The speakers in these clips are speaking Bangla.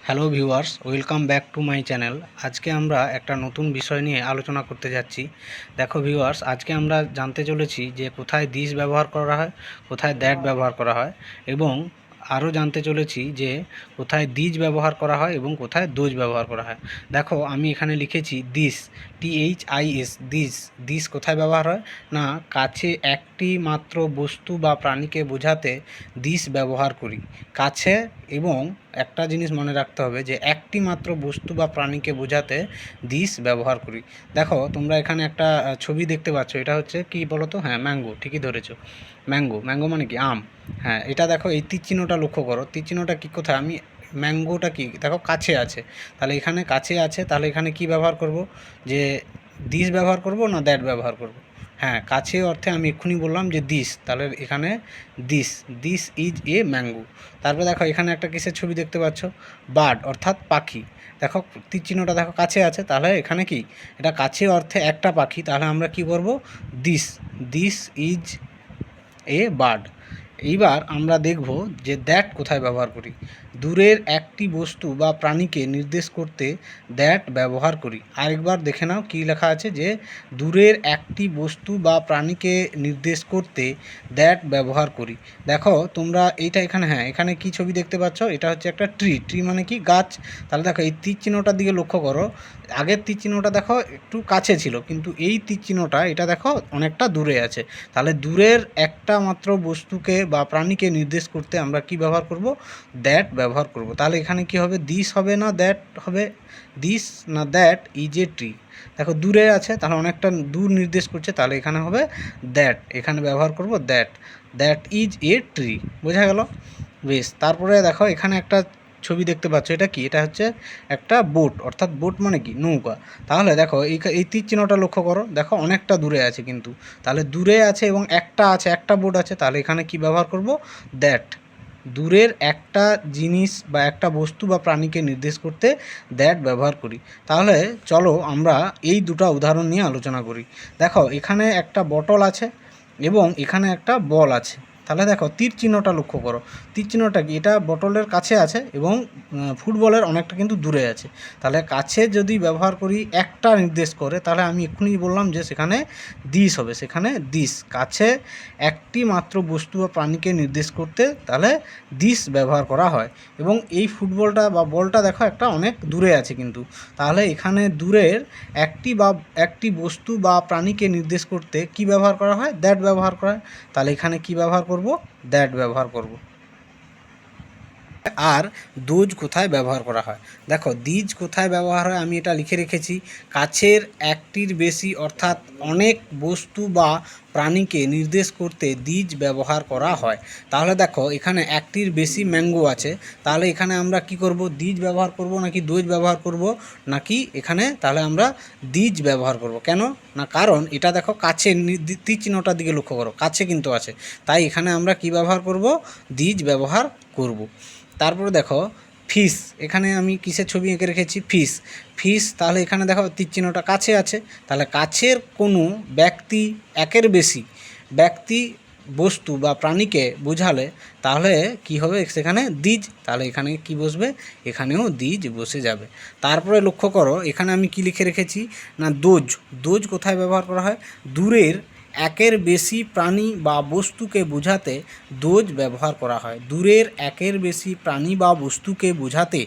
Hello viewers, welcome back to my channel. আজকে আমরা একটা নতুন বিষয় নিয়ে আলোচনা করতে যাচ্ছি। দেখো ভিউয়ার্স, আজকে আমরা জানতে চলেছি যে কোথায় দিস ব্যবহার করা হয়, কোথায় দ্যাট ব্যবহার করা হয়, এবং আরও জানতে চলেছি যে কোথায় দিজ ব্যবহার করা হয় এবং কোথায় দোজ ব্যবহার করা হয়। দেখো আমি এখানে লিখেছি দিস, THIS, দিস। দিস কোথায় ব্যবহার হয় না, কাছে একটি মাত্র বস্তু বা প্রাণীকে বোঝাতে দিস ব্যবহার করি। কাছে, এবং একটা জিনিস মনে রাখতে হবে যে একটি মাত্র বস্তু বা প্রাণীকে বোঝাতে দিস ব্যবহার করি। দেখো তোমরা এখানে একটা ছবি দেখতে পাচ্ছ, এটা হচ্ছে কি বলো তো? হ্যাঁ, ম্যাঙ্গো, ঠিকই ধরেছো। ম্যাঙ্গো, ম্যাঙ্গো মানে কি? আম। হ্যাঁ, এটা দেখো, এই তীর চিহ্নটা লক্ষ্য করো। তীর চিহ্নটা কি, কোথায়? আমি ম্যাঙ্গোটা কি দেখো কাছে আছে, তাহলে এখানে কাছে আছে, তাহলে এখানে কি ব্যবহার করব? যে দিস ব্যবহার করব না দ্যাট ব্যবহার করব? হ্যাঁ, কাছে অর্থে আমি এক্ষুনি বললাম যে দিস, তাহলে এখানে this, this is a mango. তারপরে দেখো এখানে একটা কিসের ছবি দেখতে পাচ্ছ? বার্ড, অর্থাৎ পাখি। দেখো তীর চিহ্নটা দেখো কাছে আছে, তাহলে এখানে কি, এটা কাছে অর্থে একটা পাখি, তাহলে আমরা কি করব? This, this is a bird. এইবার আমরা দেখব যে দ্যাট কোথায় ব্যবহার করি। দূরের একটি বস্তু বা প্রাণীকে নির্দেশ করতে দ্যাট ব্যবহার করি। আরেকবার দেখে নাও কী লেখা আছে, যে দূরের একটি বস্তু বা প্রাণীকে নির্দেশ করতে দ্যাট ব্যবহার করি। দেখো তোমরা এইটা এখানে, হ্যাঁ এখানে কি ছবি দেখতে পাচ্ছ? এটা হচ্ছে একটা ট্রি। ট্রি মানে কি? গাছ। তাহলে দেখো এই তীর চিহ্নটার দিকে লক্ষ্য করো। আগের তীর চিহ্নটা দেখো একটু কাছে ছিল, কিন্তু এই তীর চিহ্নটা এটা দেখো অনেকটা দূরে আছে। তাহলে দূরের একটা মাত্র বস্তুকে বা প্রাণীকে নির্দেশ করতে আমরা কি ব্যবহার করব? দ্যাট ব্যবহার করব। তাহলে এখানে কি হবে? দিস হবে না দ্যাট হবে? দিস না দ্যাট ইজ এ ট্রি। দেখো দূরে আছে, তাহলে অনেকটা দূর নির্দেশ করছে, তাহলে এখানে হবে দ্যাট। এখানে ব্যবহার করব that, that is a tree. বোঝা গেল? বেশ। তারপরে দেখো এখানে একটা ছবি দেখতে পাচ্ছ, এটা কি? এটা হচ্ছে একটা বোট, অর্থাৎ বোট মানে কি? নৌকা। তাহলে দেখো এই তীর চিহ্নটা লক্ষ্য করো, দেখো অনেকটা দূরে আছে কিন্তু, তাহলে দূরে আছে এবং একটা আছে, একটা বোট আছে, তাহলে এখানে কি ব্যবহার করব? দ্যাট। দূরের একটা জিনিস বা একটা বস্তু বা প্রাণীকে নির্দেশ করতে দ্যাট ব্যবহার করি। তাহলে চলো আমরা এই দুটো উদাহরণ নিয়ে আলোচনা করি। দেখো এখানে একটা বটল আছে এবং এখানে একটা বল আছে। তাহলে দেখো তীর চিহ্নটা লক্ষ্য করো। তীর চিহ্নটা কি? এটা বটলের কাছে আছে এবং ফুটবলের অনেকটা কিন্তু দূরে আছে। তাহলে কাছে যদি ব্যবহার করি একটা নির্দেশ করে, তাহলে আমি এক্ষুনি বললাম যে সেখানে দিস হবে, সেখানে দিস। কাছে একটি মাত্র বস্তু বা প্রাণীকে নির্দেশ করতে তাহলে দিস ব্যবহার করা হয়। এবং এই ফুটবলটা বা বলটা দেখো একটা অনেক দূরে আছে কিন্তু, তাহলে এখানে দূরের একটি বস্তু বা প্রাণীকে নির্দেশ করতে কি ব্যবহার করা হয়? দ্যাট ব্যবহার করা হয়। তাহলে এখানে কি ব্যবহার করব? দ্যাট ব্যবহার করব। আর দোজ কোথায় ব্যবহার করা হয়? দেখো দিজ কোথায় ব্যবহার হয় আমি এটা লিখে রেখেছি। কাছের একটির বেশি অর্থাৎ অনেক বস্তু বা প্রাণীকে নির্দেশ করতে দিজ ব্যবহার করা হয়। তাহলে দেখো এখানে একটির বেশি ম্যাঙ্গো আছে, তাহলে এখানে আমরা কি করব? দিজ ব্যবহার করব নাকি দোজ ব্যবহার করব? নাকি এখানে তাহলে আমরা দিজ ব্যবহার করব। কেন না, কারণ এটা দেখো কাছে, তীর চিহ্নটার দিকে লক্ষ্য করো, কাছে কিন্তু আছে, তাই এখানে আমরা কি ব্যবহার করব? দিজ ব্যবহার করব। তারপরে দেখো ফিস, এখানে আমি কিসের ছবি এঁকে রেখেছি? ফিস। ফিস, তাহলে এখানে দেখো তীর চিহ্নটা কাছে আছে, তাহলে কাছের কোনো ব্যক্তি, একের বেশি ব্যক্তি, বস্তু বা প্রাণীকে বোঝালে তাহলে কি হবে? সেখানে দিজ, তাহলে এখানে কি বসবে? এখানেও দিজ বসে যাবে। তারপরে লক্ষ্য করো এখানে আমি কি লিখে রেখেছি না দোজ। দোজ কোথায় ব্যবহার করা হয়? দূরের একের বেশি প্রাণী বা বস্তুকে বোঝাতে দোজ ব্যবহার করা হয়। দূরের একের বেশি প্রাণী বা বস্তুকে বোঝাতে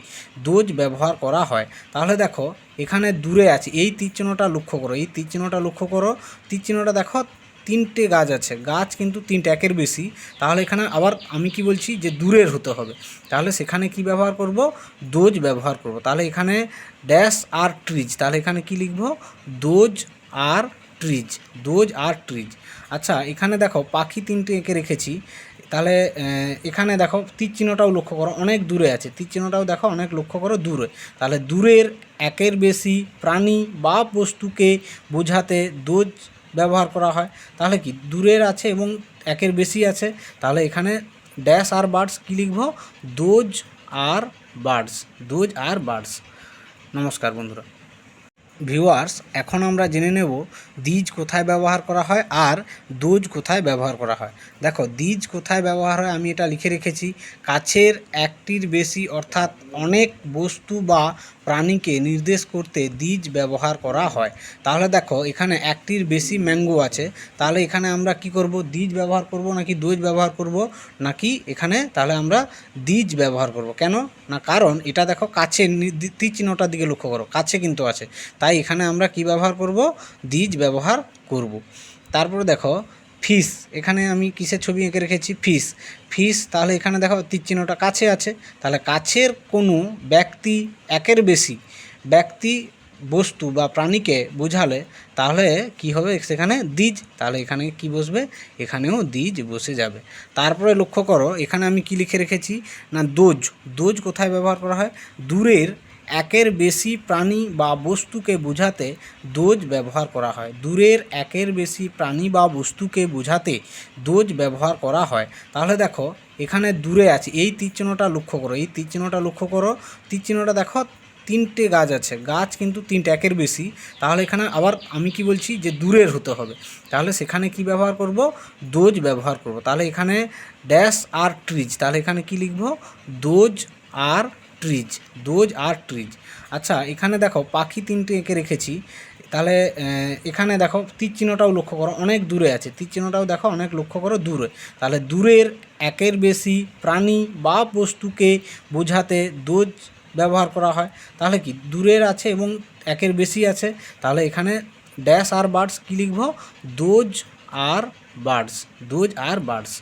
দোজ ব্যবহার করা হয়। তাহলে দেখো এখানে দূরে আছে, এই তীর চিহ্নটা লক্ষ্য করো, এই তীর চিহ্নটা লক্ষ্য করো। তীর চিহ্নটা দেখো তিনটে গাছ আছে, গাছ কিন্তু তিনটে, একের বেশি। তাহলে এখানে আবার আমি কি বলছি? যে দূরের হতে হবে, তাহলে সেখানে কি ব্যবহার করব? দোজ ব্যবহার করব। তাহলে এখানে ড্যাশ আর ট্রিজ, তাহলে এখানে কি লিখব? Those are trees, those are trees. আচ্ছা এখানে দেখো পাখি তিনটে এঁকে রেখেছি, তাহলে এখানে দেখো তীর চিহ্নটাও লক্ষ্য করো, অনেক দূরে আছে, তীর চিহ্নটাও দেখো অনেক লক্ষ্য করো দূরে। তাহলে দূরের একের বেশি প্রাণী বা বস্তুকে বোঝাতে দোজ ব্যবহার করা হয়। তাহলে কি দূরের আছে এবং একের বেশি আছে, তাহলে এখানে ড্যাশ আর বার্ডস কী লিখব? Those are birds, those are birds. নমস্কার বন্ধুরা। ভিউয়ার্স, এখন আমরা জেনে নেব দিজ কোথায় ব্যবহার করা হয় আর দোজ কোথায় ব্যবহার করা হয়। দেখো, দিজ কোথায় ব্যবহার হয় আমি এটা লিখে রেখেছি। কাছের একটির বেশি অর্থাৎ অনেক বস্তু বা প্রাণীকে নির্দেশ করতে দিজ ব্যবহার করা হয়। তাহলে দেখো, এখানে একটির বেশি ম্যাঙ্গো আছে, তাহলে এখানে আমরা কি করব, দিজ ব্যবহার করব নাকি দোজ ব্যবহার করব, নাকি এখানে তাহলে আমরা দিজ ব্যবহার করব। কেন না, কারণ এটা দেখো কাছে, তীর চিহ্নটার দিকে লক্ষ্য করো, কাছে কিন্তু আছে, তাই এখানে আমরা কি ব্যবহার করব, দিজ ব্যবহার করব। তারপরে দেখো ফিশ, এখানে আমি কিসের ছবি এঁকে রেখেছি, ফিশ। ফিশ, তাহলে এখানে দেখো তীর চিহ্নটা কাছে আছে, তাহলে কাছের কোনো ব্যক্তি, একের বেশি ব্যক্তি, বস্তু বা প্রাণীকে বোঝালে তাহলে কি হবে, সেখানে দিজ, তাহলে এখানে কি বসবে, এখানেও দিজ বসে যাবে। তারপরে লক্ষ্য করো এখানে আমি কি লিখে রেখেছি না, দোজ। দোজ কোথায় ব্যবহার করা হয়, দূরের একের বেশি প্রাণী বা বস্তুকে বোঝাতে দোজ ব্যবহার করা হয়। দূরের একের বেশি প্রাণী বা বস্তুকে বোঝাতে দোজ ব্যবহার করা হয়। তাহলে দেখো এখানে দূরে আছে, এই তীর চিহ্নটা লক্ষ্য করো, এই তীর চিহ্নটা লক্ষ্য করো, তীর চিহ্নটা দেখো তিনটে গাছ আছে, গাছ কিন্তু তিনটে, একের বেশি, তাহলে এখানে আবার আমি কি বলছি যে দূরের হতে হবে, তাহলে সেখানে কি ব্যবহার করব, দোজ ব্যবহার করব। তাহলে এখানে ড্যাশ আর ট্রিজ, তাহলে এখানে কি লিখব, those are trees, those are trees. আচ্ছা, এখানে দেখো পাখি তিনটে এঁকে রেখেছি, তাহলে এখানে দেখো তীর চিহ্নটাও লক্ষ্য করো, অনেক দূরে আছে, তীর চিহ্নটাও দেখো অনেক লক্ষ্য করো দূরে, তাহলে দূরের একের বেশি প্রাণী বা বস্তুকে বোঝাতে দোজ ব্যবহার করা হয়। তাহলে কি দূরের আছে এবং একের বেশি আছে, তাহলে এখানে ড্যাশ আর বার্ডস কী লিখব, those are birds, those are birds.